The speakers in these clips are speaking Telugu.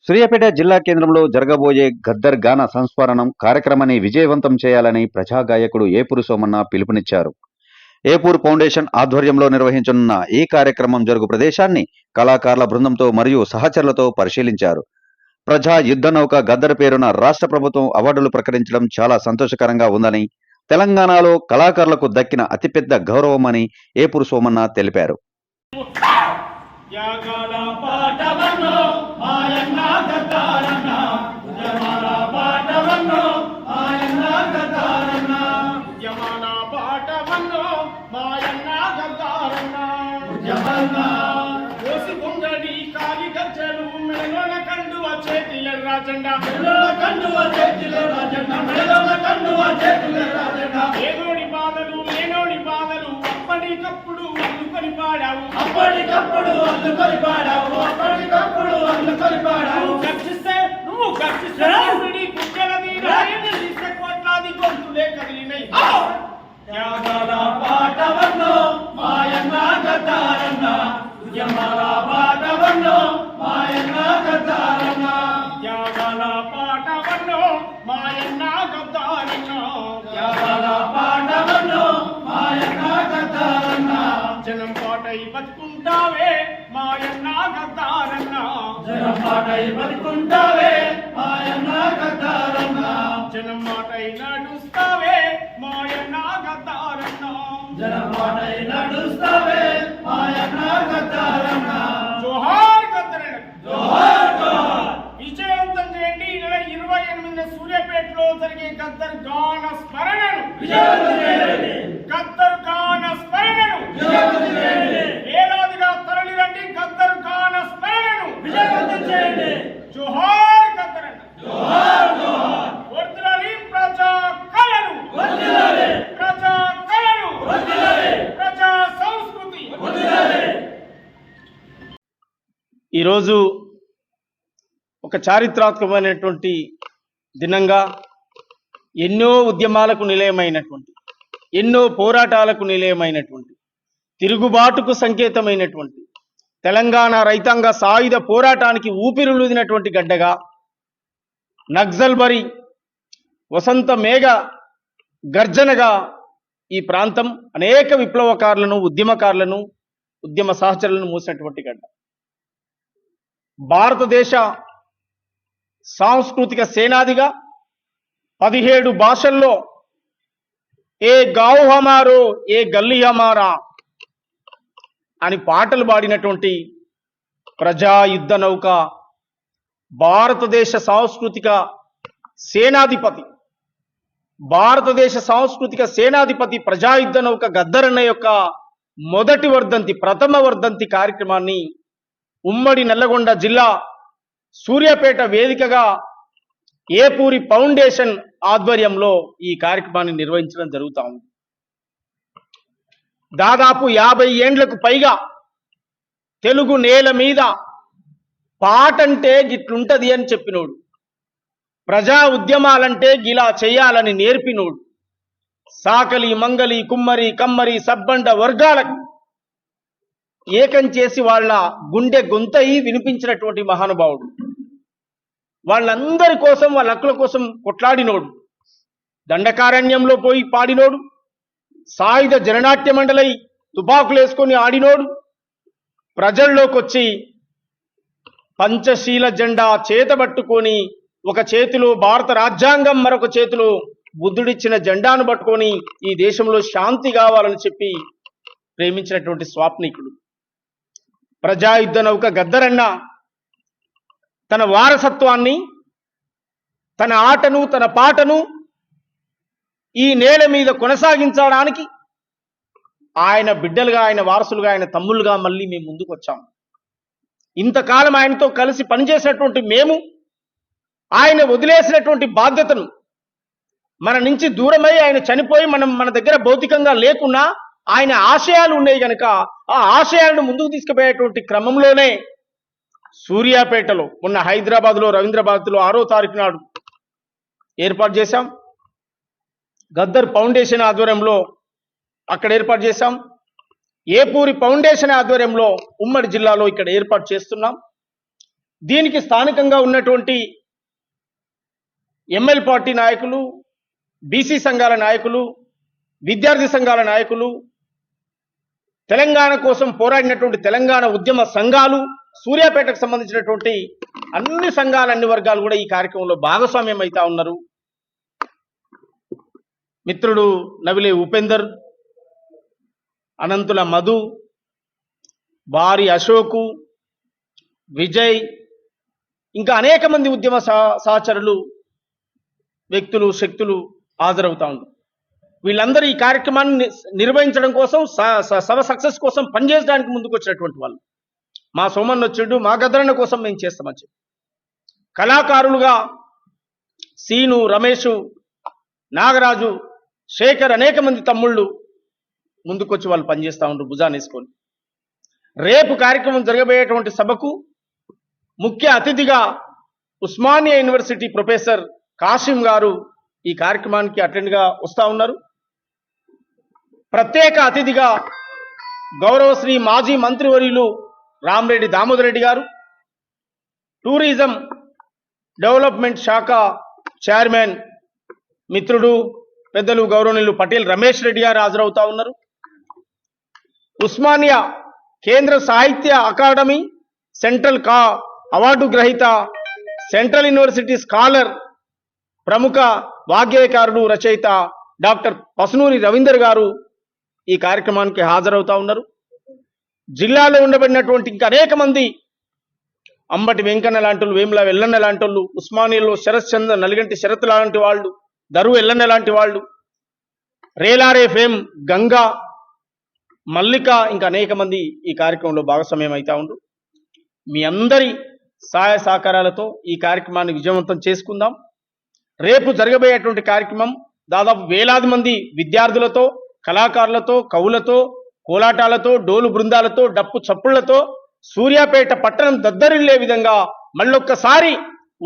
సూర్యాపేట జిల్లా కేంద్రంలో జరగబోయే గద్దర్ గాన సంస్మరణం కార్యక్రమాన్ని విజయవంతం చేయాలని ప్రజా గాయకుడు ఏపూరు సోమన్న పిలుపునిచ్చారు. ఏపూరు ఫౌండేషన్ ఆధ్వర్యంలో నిర్వహించనున్న ఈ కార్యక్రమం జరుగు ప్రదేశాన్ని కళాకారుల బృందంతో మరియు సహచరులతో పరిశీలించారు. ప్రజా యుద్ధ నౌక గద్దర్ పేరున రాష్ట్ర ప్రభుత్వం అవార్డులు ప్రకటించడం చాలా సంతోషకరంగా ఉందని, తెలంగాణలో కళాకారులకు దక్కిన అతిపెద్ద గౌరవమని ఏపూరు సోమన్న తెలిపారు. త్యాగాల పాటవన్నో మాయన్న గద్దారన్న, ఉద్యమాల పాటవన్నో మాయన్న గద్దారన్న, ఉద్యమాల పాటవన్నో మాయన్న గద్దారన్న, ఉద్యమన్న కోసి కొంగడి కాలి గజ్జలు మెడలోన కండువ చేతిల రాజండా, మెడలోన కండువ చేతిల రాజండా, మెడలోన కండువ చేతిల రాజండా, ఏదోడి బాధలు లేనోడి బాధలు అప్పటికప్పుడు అందుకొని పాడావు, అప్పటికప్పుడు అందుకొని పాడావు, అప్పటికప్పుడు అందుకొని పాడావు. గర్జిస్తే నువ్వు గర్జిస్తే కుక్కల మీద కోట్లాది గొంతులే కదిలినాయి. త్యాగాల పాటవన్నో మాయన్న గద్దారన్న, ఉద్యమాల పాటవన్నో మాయన్న గద్దారన్న, త్యాగాల పాటవన్నో మాయన్న గద్దారన్న, త్యాగాల పాటవన్నో మాయన్న గద్దారన్న, జనం పాటై బతుకుంటావే మాయన్న గద్దారన్న, జనం పాటై బతుకుంటావే మాయన్న గద్దారన్న, జనం మాటై నడుస్తావే మాయన్న గద్దారన్న, జనం మాటై నడుస్తావే మాయన్న గద్దారన్న. జోహార్ గద్దరన్న, జోహార్ జోహార్. విజయవంతం చేయండి. ఈ నెల 28న సూర్యాపేటలో జరిగే గద్దర్ గాన స్మరణను విజయవంతం చేయండి. గద్దర్ గాన స్మరణను విజయవంతం చేయండి. వేలాదిగా తరలిరండి. గద్దర్ గాన స్మరణను విజయవంతం చేయండి. జోహార్ గద్దరన్న, జోహార్ జోహార్. వర్ధిల్లాలి ప్రజా కళలు, వర్ధిల్లాలి ప్రజా కళలు, వర్ధిల్లాలి ప్రజా సంస్కృతి, వర్ధిల్లాలి. ఈరోజు ఒక చారిత్రాత్మకమైనటువంటి దినంగా ఎన్నో ఉద్యమాలకు నిలయమైనటువంటి, ఎన్నో పోరాటాలకు నిలయమైనటువంటి, తిరుగుబాటుకు సంకేతమైనటువంటి, తెలంగాణ రైతాంగ సాయుధ పోరాటానికి ఊపిరులూదినటువంటి గడ్డగా, నక్సల్బరి వసంత మేఘ గర్జనగా ఈ ప్రాంతం అనేక విప్లవకారులను, ఉద్యమకారులను, ఉద్యమ సహచరులను మూసినటువంటి గడ్డ. భారతదేశ సాంస్కృతిక సేనాదిగా 17 భాషల్లో ఏ గావ్ హమారో ఏ గల్లీ హమారా అని పాటలు పాడినటువంటి ప్రజా యుద్ధ నౌక, భారతదేశ సాంస్కృతిక సేనాధిపతి, భారతదేశ సాంస్కృతిక సేనాధిపతి ప్రజా యుద్ధ నౌక గద్దరన్న యొక్క మొదటి వర్ధంతి, ప్రథమ వర్ధంతి కార్యక్రమాన్ని ఉమ్మడి నల్లగొండ జిల్లా సూర్యాపేట వేదికగా ఏపూరి ఫౌండేషన్ ఆధ్వర్యంలో ఈ కార్యక్రమాన్ని నిర్వహించడం జరుగుతా ఉంది. దాదాపు 50 ఏండ్లకు పైగా తెలుగు నేల మీద పాటంటే గిట్లుంటది అని చెప్పినోడు, ప్రజా ఉద్యమాలంటే గిలా చేయాలని నేర్పినోడు, సాకలి మంగలి కుమ్మరి కమ్మరి సబ్బండ వర్గాలకు ఏకం చేసి వాళ్ళ గుండె గొంతయి వినిపించినటువంటి మహానుభావుడు, వాళ్ళందరి కోసం, వాళ్ళ హక్కుల కోసం కొట్లాడినోడు, దండకారణ్యంలో పోయి పాడినోడు, సాయుధ జననాట్య మండలై తుపాకులు వేసుకొని ఆడినోడు, ప్రజల్లోకి వచ్చి పంచశీల జెండా చేతబట్టుకొని ఒక చేతిలో భారత రాజ్యాంగం, మరొక చేతిలో బుద్ధుడిచ్చిన జెండాను పట్టుకొని ఈ దేశంలో శాంతి కావాలని చెప్పి ప్రేమించినటువంటి స్వాప్నికుడు ప్రజాయుద్ధ నౌక గద్దరన్న తన వారసత్వాన్ని, తన ఆటను, తన పాటను ఈ నేల మీద కొనసాగించడానికి ఆయన బిడ్డలుగా, ఆయన వారసులుగా, ఆయన తమ్ముళ్ళుగా మళ్ళీ మేము ముందుకు వచ్చాం. ఇంతకాలం ఆయనతో కలిసి పనిచేసినటువంటి మేము ఆయన వదిలేసినటువంటి బాధ్యతను, మన నుంచి దూరమై ఆయన చనిపోయి మన దగ్గర భౌతికంగా లేకున్నా ఆయన ఆశయాలు ఉన్నాయి కనుక ఆ ఆశయాలను ముందుకు తీసుకుపోయేటువంటి క్రమంలోనే సూర్యాపేటలో, మొన్న హైదరాబాద్లో రవీంద్రభారతిలో 6వ తారీఖు నాడు ఏర్పాటు చేశాం. గద్దర్ ఫౌండేషన్ ఆధ్వర్యంలో అక్కడ ఏర్పాటు చేశాం. ఏపూరి ఫౌండేషన్ ఆధ్వర్యంలో ఉమ్మడి జిల్లాలో ఇక్కడ ఏర్పాటు చేస్తున్నాం. దీనికి స్థానికంగా ఉన్నటువంటి ఎంఎల్ పార్టీ నాయకులు, బీసీ సంఘాల నాయకులు, విద్యార్థి సంఘాల నాయకులు, తెలంగాణ కోసం పోరాడినటువంటి తెలంగాణ ఉద్యమ సంఘాలు, సూర్యాపేటకు సంబంధించినటువంటి అన్ని సంఘాలు, అన్ని వర్గాలు కూడా ఈ కార్యక్రమంలో భాగస్వామ్యం అవుతా ఉన్నారు. మిత్రుడు నవిలే ఉపేందర్, అనంతుల మధు, బారి అశోకు, విజయ్, ఇంకా అనేక మంది ఉద్యమ సహచరులు, వ్యక్తులు, శక్తులు హాజరవుతా ఉన్నారు. వీళ్ళందరూ ఈ కార్యక్రమాన్ని నిర్వహించడం కోసం, సభ సక్సెస్ కోసం పనిచేయడానికి ముందుకు వచ్చినటువంటి వాళ్ళు. మా సోమన్ వచ్చిండు, మా గద్దరన్న కోసం మేము చేస్తామని చెప్పి కళాకారులుగా సీను, రమేషు, నాగరాజు, శేఖర్, అనేక మంది తమ్ముళ్ళు ముందుకొచ్చి వాళ్ళు పనిచేస్తూ ఉంటారు భుజాన్ని వేసుకొని. రేపు కార్యక్రమం జరగబోయేటువంటి సభకు ముఖ్య అతిథిగా ఉస్మానియా యూనివర్సిటీ ప్రొఫెసర్ కాసిం గారు ఈ కార్యక్రమానికి అటెండ్గా వస్తూ ఉన్నారు. ప్రత్యేక అతిథిగా గౌరవశ్రీ మాజీ మంత్రివర్యులు రామరెడ్డి దామోదర్ రెడ్డి గారు, టూరిజం డెవలప్మెంట్ శాఖ చైర్మన్ మిత్రుడు పెద్దలు గౌరవనీయులు పటేల్ రమేష్ రెడ్డి గారు హాజరవుతా ఉన్నారు. ఉస్మానియా కేంద్ర సాహిత్య అకాడమీ సెంట్రల్ అవార్డు గ్రహీత, సెంట్రల్ యూనివర్సిటీ స్కాలర్, ప్రముఖ వాగ్గేయకారుడు, రచయిత డాక్టర్ పసునూరి రవీందర్ గారు ఈ కార్యక్రమానికి హాజరవుతా ఉన్నారు. జిల్లాలో ఉండబడినటువంటి ఇంకా అనేక మంది, అంబటి వెంకన్న లాంటి వాళ్ళు, వేముల వెల్లన్న లాంటి వాళ్ళు, ఉస్మానియాలో శరత్ చంద్ర, నలిగంటి శరత్ లాంటి వాళ్ళు, దరు ఎల్లన్న లాంటి వాళ్ళు, రేలారే ఫేమ్ గంగా, మల్లిక, ఇంకా అనేక మంది ఈ కార్యక్రమంలో భాగస్వామ్యం అవుతా ఉండు. మీ అందరి సహాయ సహకారాలతో ఈ కార్యక్రమాన్ని విజయవంతం చేసుకుందాం. రేపు జరగబోయేటువంటి కార్యక్రమం దాదాపు వేలాది మంది విద్యార్థులతో, కళాకారులతో, కవులతో, కోలాటాలతో, డోలు బృందాలతో, డప్పు చప్పుళ్లతో సూర్యాపేట పట్టణం దద్దరిల్లే విధంగా మళ్ళొక్కసారి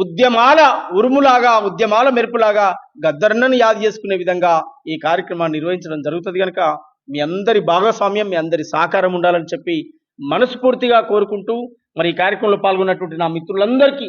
ఉద్యమాల ఉరుములాగా, ఉద్యమాల మెరుపులాగా గద్దరన్నను యాద చేసుకునే విధంగా ఈ కార్యక్రమాన్ని నిర్వహించడం జరుగుతుంది. కనుక మీ అందరి భాగస్వామ్యం, మీ అందరి సహకారం ఉండాలని చెప్పి మనస్ఫూర్తిగా కోరుకుంటూ, మరి ఈ కార్యక్రమంలో పాల్గొన్నటువంటి నా మిత్రులందరికీ